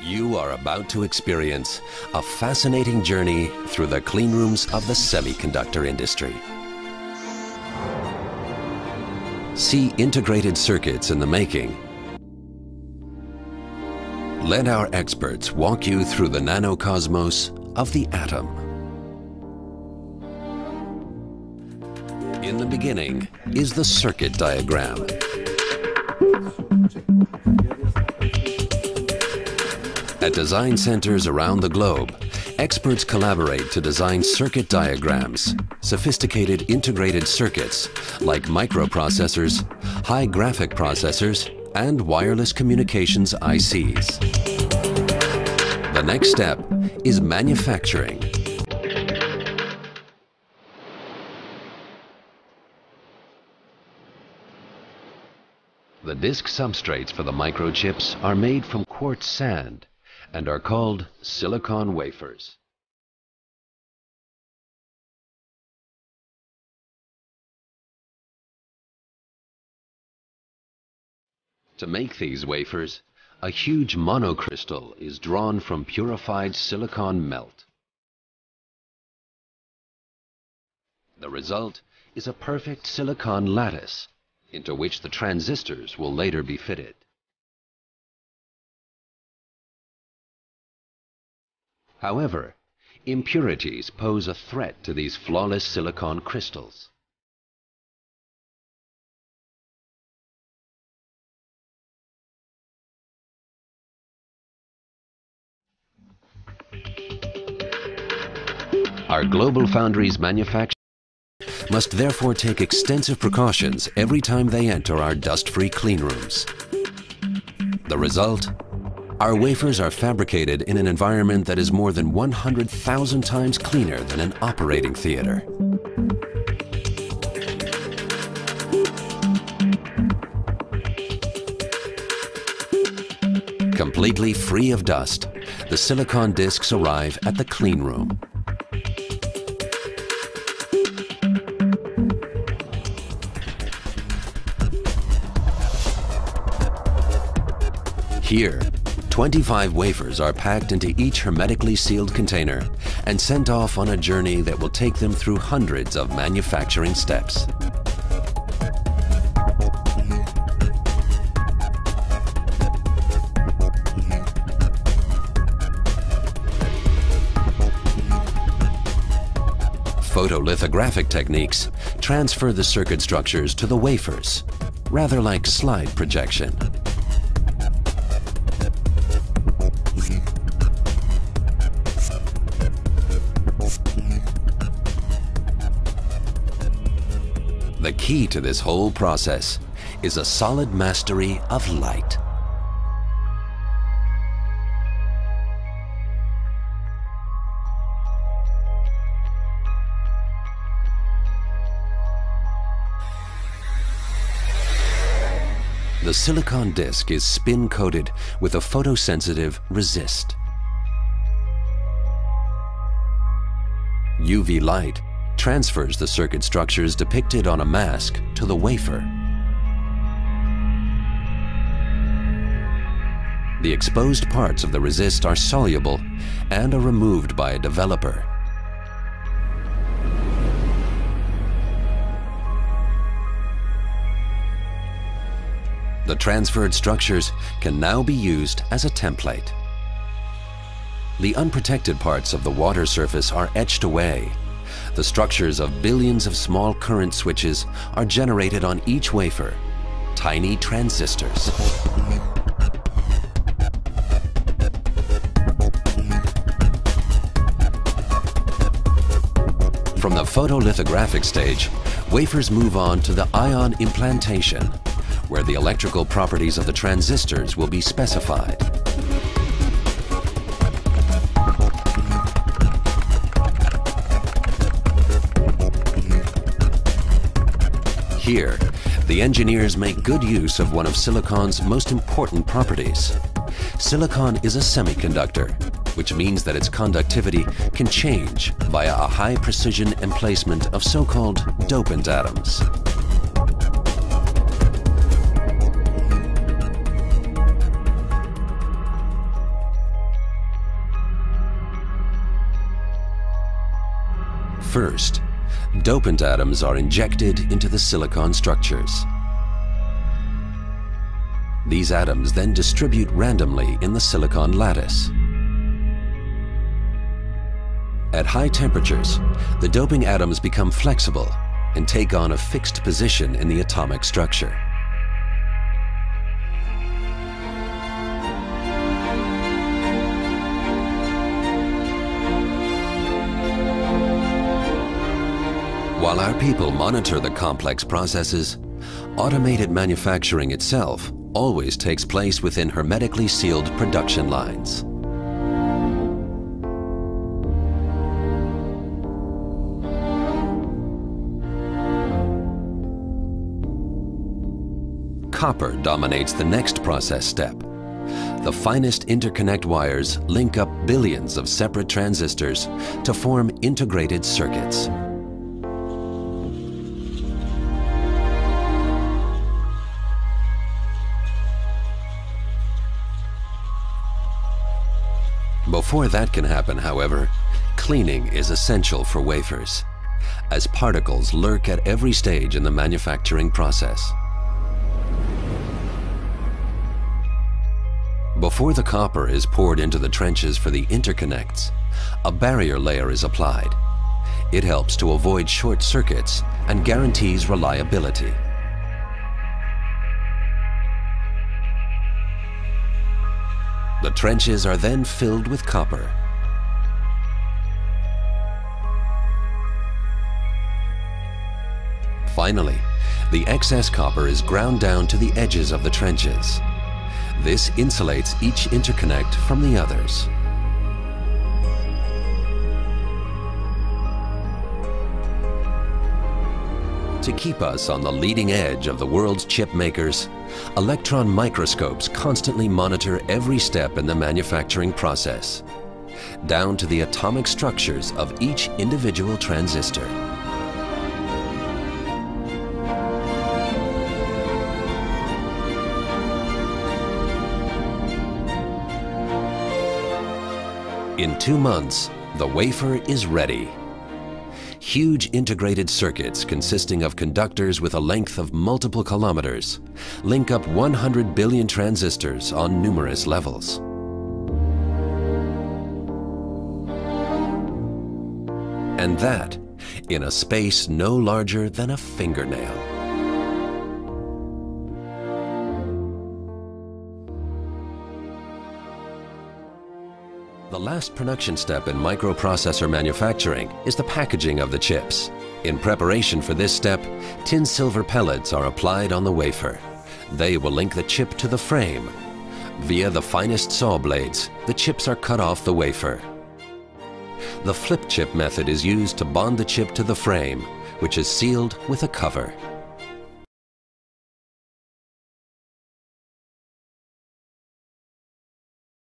You are about to experience a fascinating journey through the clean rooms of the semiconductor industry. See integrated circuits in the making. Let our experts walk you through the nanocosmos of the atom. In the beginning is the circuit diagram. At design centers around the globe, experts collaborate to design circuit diagrams, sophisticated integrated circuits like microprocessors, high graphic processors, and wireless communications ICs. The next step is manufacturing. The disk substrates for the microchips are made from quartz sand and are called silicon wafers. To make these wafers, a huge monocrystal is drawn from purified silicon melt. The result is a perfect silicon lattice into which the transistors will later be fitted. However, impurities pose a threat to these flawless silicon crystals. Our global foundries manufacturers must therefore take extensive precautions every time they enter our dust-free clean rooms. The result? Our wafers are fabricated in an environment that is more than 100,000 times cleaner than an operating theater. Completely free of dust, the silicon discs arrive at the clean room. Here, 25 wafers are packed into each hermetically sealed container and sent off on a journey that will take them through hundreds of manufacturing steps. Photolithographic techniques transfer the circuit structures to the wafers, rather like slide projection. The key to this whole process is a solid mastery of light. The silicon disc is spin-coated with a photosensitive resist. UV light transfers the circuit structures depicted on a mask to the wafer. The exposed parts of the resist are soluble and are removed by a developer. The transferred structures can now be used as a template. The unprotected parts of the water surface are etched away. The structures of billions of small current switches are generated on each wafer, tiny transistors. From the photolithographic stage, wafers move on to the ion implantation, where the electrical properties of the transistors will be specified. Here, the engineers make good use of one of silicon's most important properties. Silicon is a semiconductor, which means that its conductivity can change via a high-precision emplacement of so-called dopant atoms. First, dopant atoms are injected into the silicon structures. These atoms then distribute randomly in the silicon lattice. At high temperatures, the doping atoms become flexible and take on a fixed position in the atomic structure. While our people monitor the complex processes, automated manufacturing itself always takes place within hermetically sealed production lines. Copper dominates the next process step. The finest interconnect wires link up billions of separate transistors to form integrated circuits. Before that can happen, however, cleaning is essential for wafers, as particles lurk at every stage in the manufacturing process. Before the copper is poured into the trenches for the interconnects, a barrier layer is applied. It helps to avoid short circuits and guarantees reliability. The trenches are then filled with copper. Finally, the excess copper is ground down to the edges of the trenches. This insulates each interconnect from the others. To keep us on the leading edge of the world's chip makers, electron microscopes constantly monitor every step in the manufacturing process, down to the atomic structures of each individual transistor. In 2 months, the wafer is ready. Huge integrated circuits consisting of conductors with a length of multiple kilometers link up 100 billion transistors on numerous levels. And that in a space no larger than a fingernail. The last production step in microprocessor manufacturing is the packaging of the chips. In preparation for this step, tin silver pellets are applied on the wafer. They will link the chip to the frame. Via the finest saw blades, the chips are cut off the wafer. The flip chip method is used to bond the chip to the frame, which is sealed with a cover.